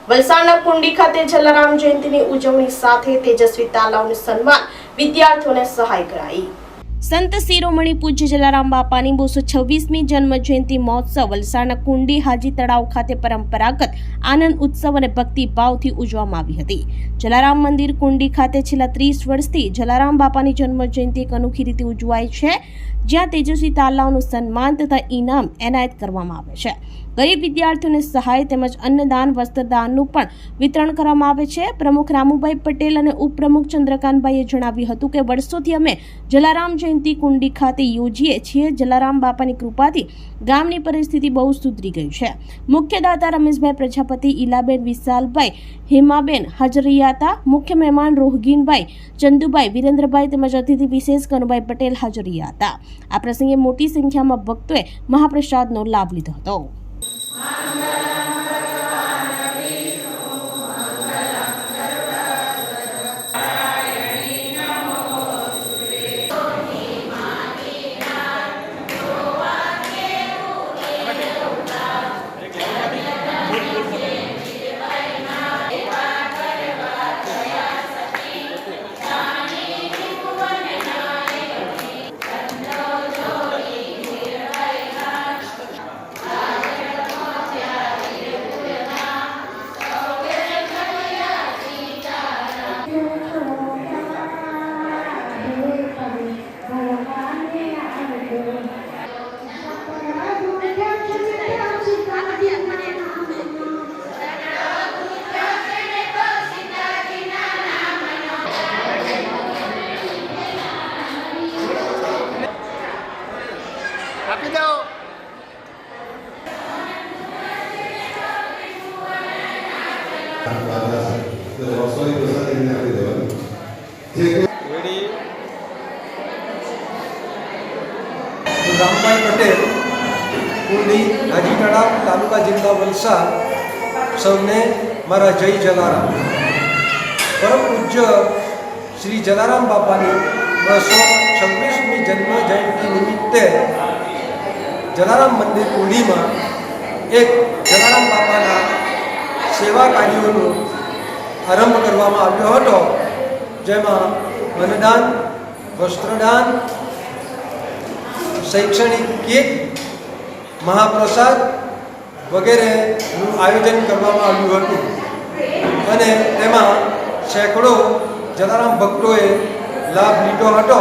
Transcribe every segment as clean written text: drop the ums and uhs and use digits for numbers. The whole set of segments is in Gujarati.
વલસાડના કુંડી ખાતે જલારામ જયંતિની ઉજવણી સાથે તેજસ્વી તાલાઓનું સન્માન, વિદ્યાર્થીઓને સહાય કરાઈ। સંત શિરોમણી પૂજ્ય જલારામ બાપાની 226મી જન્મ જયંતિ મહોત્સવ વલસાડના કુંડી હાજી તળાવ ખાતે પરંપરાગત આનંદ ઉત્સવ અને ભક્તિભાવથી ઉજવવામાં આવી હતી। જલારામ મંદિર કુંડી ખાતે છેલ્લા 30 વર્ષથી જલારામ બાપાની જન્મ જયંતિ એક અનોખી રીતે ઉજવાય છે, જ્યાં તેજસ્વી તાલાઓનું સન્માન તથા ઇનામ એનાયત કરવામાં આવે છે। ગરીબ વિદ્યાર્થીઓને સહાય તેમજ અન્નદાન, વસ્ત્રદાનનું પણ વિતરણ કરવામાં આવે છે। પ્રમુખ રામુભાઈ પટેલ અને ઉપપ્રમુખ ચંદ્રકાંતભાઈએ જણાવ્યું હતું કે વર્ષોથી અમે જલારામ જયંતિ કુંડી ખાતે યોજીએ છીએ। જલારામ બાપાની કૃપાથી ગામની પરિસ્થિતિ બહુ સુધરી ગઈ છે। મુખ્ય દાતા રમેશભાઈ પ્રજાપતિ, ઈલાબેન, વિશાલભાઈ, હેમાબેન હાજર રહ્યા હતા। મુખ્ય મહેમાન રોહગીનભાઈ, ચંદુભાઈ, વિરેન્દ્રભાઈ તેમજ અતિથિ વિશેષ કનુભાઈ પટેલ હાજર રહ્યા હતા। આ પ્રસંગે મોટી સંખ્યામાં ભક્તોએ મહાપ્રસાદનો લાભ લીધો હતો। આપી દો। રામભાઈ પટેલ, કુંડી હાજી તળાવ, તાલુકા જિલ્લા વલસાડ। સૌને મારા જય જલારામ। પરમ પૂજ્ય શ્રી જલારામ બાપાની 226મી જન્મ જયંતિ નિમિત્તે જલારામ મંદિર કુંડીમાં એક જલારામ બાપાના સેવા કાર્યોનો આરંભ કરવામાં આવ્યો હતો, જેમાં અન્નદાન, વસ્ત્રદાન, શૈક્ષણિક કીટ, મહાપ્રસાદ વગેરેનું આયોજન કરવામાં આવ્યું હતું અને તેમાં સેંકડો જલારામ ભક્તોએ લાભ લીધો હતો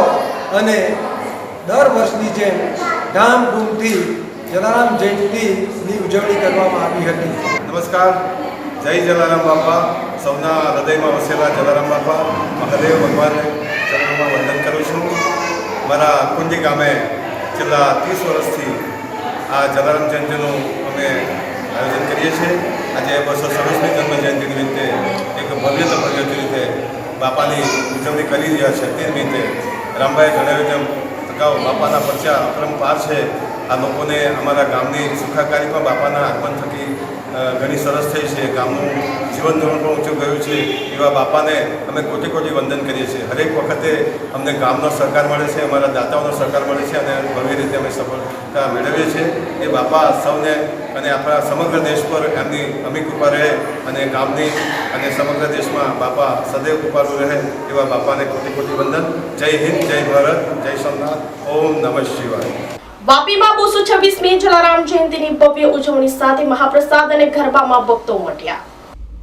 અને દર વર્ષની જેમ ધામધૂમથી જલારામ જયંતિની ઉજવણી કરવામાં આવી હતી। નમસ્કાર, જય જલારામ બાપા। સૌના હૃદયમાં વસેલા જલારામ બાપા મહાદેવ ભગવાનને ચરણોમાં વંદન કરું છું। મારા કુંડી ગામે છેલ્લા 30 વર્ષથી આ જલારામ જયંતિનું અમે આયોજન કરીએ છીએ। આજે 226મી જન્મ જયંતિ નિમિત્તે એક ભવ્ય રીતે બાપાની ઉજવણી કરી રહ્યા છે। તે નિમિત્તે રામભાઈએ જણાવ્યું તેમ અગાઉ બાપાના પરચા અપરંપાર છે। આ લોકોને અમારા ગામની સુખાકારી પણ બાપાના આગમન થકી ઘણી સરસ થઈ છે। ગામનું જીવન ધોરણ પણ ઊંચું ગયું છે। એવા બાપાને અમે કોટી કોટી વંદન કરીએ છીએ। હરેક વખતે અમને ગામનો સહકાર મળે છે, અમારા દાતાઓનો સહકાર મળે છે અને ભવ્ય રીતે અમે સફળતા મેળવીએ છીએ। એ બાપા સૌને અને આપણા સમગ્ર દેશ પર એમની અમી કૃપા રહે અને ગામની અને સમગ્ર દેશમાં બાપા સદૈવ કૃપાળુ રહે એવા બાપાને કોટી કોટી વંદન। જય હિન્દ, જય ભારત, જય સોમનાથ, ઓમ નમઃ શિવાય। વાપીમાં 226મી જલારામ જયંતિની ભવ્ય ઉજવણી સાથે મહાપ્રસાદ અને ગરબામાં ભક્તો ઉમટ્યા।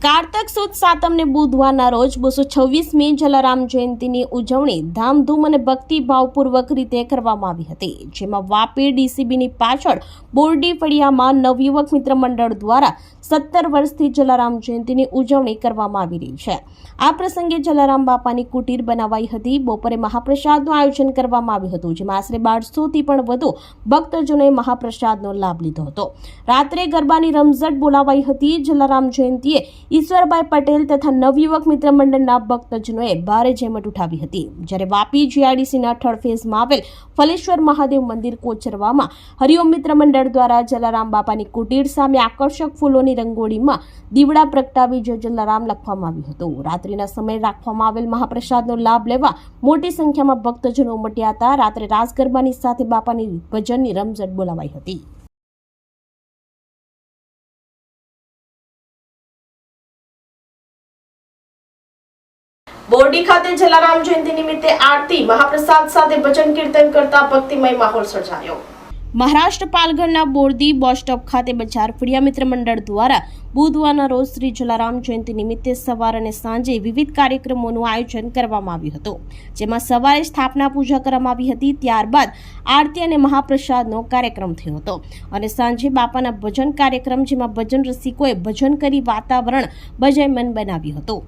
કાર્તક સુદ સાતમને બુધવારના રોજ 226મી જલારામ જયંતિની ઉજવણી ધામધૂમ અને ભક્તિભાવપૂર્વક રીતે કરવામાં આવી હતી, જેમાં વાપી ડીસીબીની પાછળ બોરડી ફળિયામાં નવયુવક મિત્ર મંડળ દ્વારા 17 વર્ષથી જલારામ જયંતિની ઉજવણી કરવામાં આવી રહી છે। આ પ્રસંગે જલારામ બાપાની કુટીર બનાવાઈ હતી। બપોરે મહાપ્રસાદનું આયોજન કરવામાં આવ્યું હતું, જેમાં આશરે 1200થી પણ વધુ ભક્તજનોએ મહાપ્રસાદનો લાભ લીધો હતો। રાત્રે ગરબાની રમઝટ બોલાવાઈ હતી। જલારામ જયંતિએ ઈશ્વરભાઈ પટેલ તથા નવયુવક મિત્ર મંડળના ભક્તજનોએ ભારે જહેમત ઉઠાવી હતી। જ્યારે વાપી જીઆઈડીસીના થર્ડ ફેઝમાં આવેલ ફલેશ્વર મહાદેવ મંદિર કોચરવામાં હરિઓમ મિત્ર મંડળ દ્વારા જલારામ બાપાની કુટીર સામે આકર્ષક ફૂલોની રંગોળીમાં દીવડા પ્રગટાવી જય જલારામ લખવામાં આવ્યું હતું। રાત્રિના સમયે રાખવામાં આવેલ મહાપ્રસાદનો લાભ લેવા મોટી સંખ્યામાં ભક્તજનો ઉમટ્યા હતા। રાત્રે રાસ ગરબાની સાથે બાપાની ભજનની રમઝટ બોલાવાઈ હતી। બોરડી ખાતે જલારામ જયંતિ નિમિત્તે આરતી મહાપ્રસાદ સાથે ભજન કીર્તન કરતા ભક્તિમય માહોલ સર્જાયો. મહારાષ્ટ્ર પાલઘરના બોરડી બસ સ્ટોપ ખાતે બજાર ફળિયા મિત્ર મંડળ દ્વારા બુધવારના રોજ શ્રી જલારામ જયંતિ નિમિત્તે સવાર અને સાંજે વિવિધ કાર્યક્રમોનું આયોજન કરવામાં આવ્યું હતું, જેમાં સવારે સ્થાપના પૂજા કરવામાં આવી હતી. ત્યારબાદ આરતી અને મહાપ્રસાદનો કાર્યક્રમ થયો હતો અને સાંજે બાપાના ભજન કાર્યક્રમ, જેમાં ભજન રસિકોએ ભજન કરી વાતાવરણ બજાયમન બનાવ્યું હતું.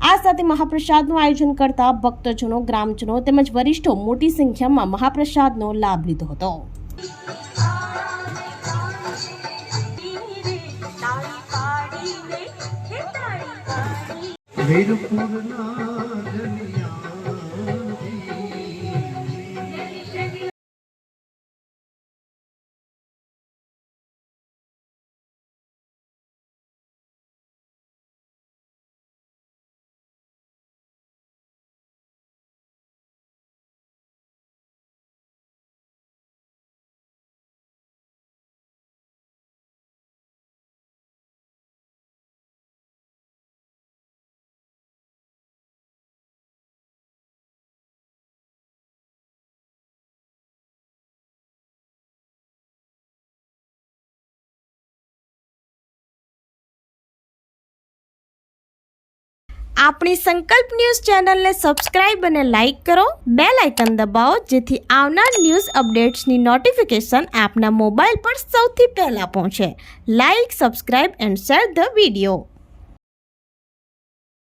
આ સાથે મહાપ્રસાદનું આયોજન કરતા ભક્તજનો, ગ્રામજનો તેમજ વરિષ્ઠો મોટી સંખ્યામાં મહાપ્રસાદનો લાભ લીધો હતો. આપણી સંકલ્પ ન્યૂઝ ચેનલને સબસ્ક્રાઇબ અને લાઇક કરો, બેલ આઇકન દબાવો, જેથી આવનાર ન્યૂઝ અપડેટ્સની નોટિફિકેશન આપના મોબાઈલ પર સૌથી પહેલા પહોંચે. Like, subscribe and share the video.